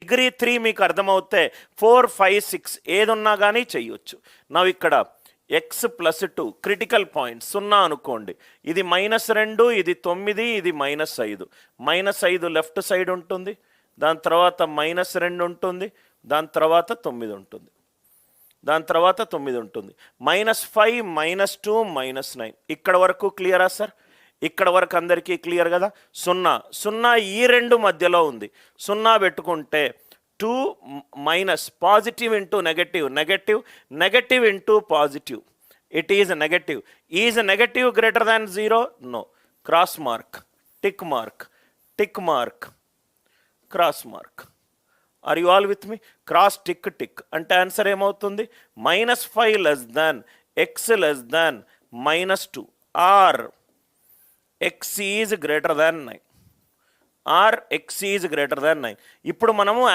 Degree 3 మీకు అర్థమవుతే 4, 5, 6 ఏది ఉన్నా కానీ చెయ్యొచ్చు. నా ఇక్కడ x+2 క్రిటికల్ పాయింట్ 0 అనుకోండి. ఇది -2, ఇది 9, ఇది -5. -5 లెఫ్ట్ సైడ్ ఉంటుంది, దాని తర్వాత -2 ఉంటుంది, దాని తర్వాత 9 ఉంటుంది, దాని తర్వాత 9 ఉంటుంది. -5, -2, -9 ఇక్కడ వరకు క్లియరా సార్? ఇక్కడ వరకు అందరికీ క్లియర్ కదా? 0 ఈ రెండు మధ్యలో ఉంది. 0 పెట్టుకుంటే 2 minus positive into negative, negative into positive, it is negative. Is negative greater than 0? No. Cross mark, tick mark, cross mark. Are you all with me? Cross tick అంటే ఆన్సర్ ఏమవుతుంది? -5 less than x less than -2 or x is greater than 9. ఇప్పుడు మనము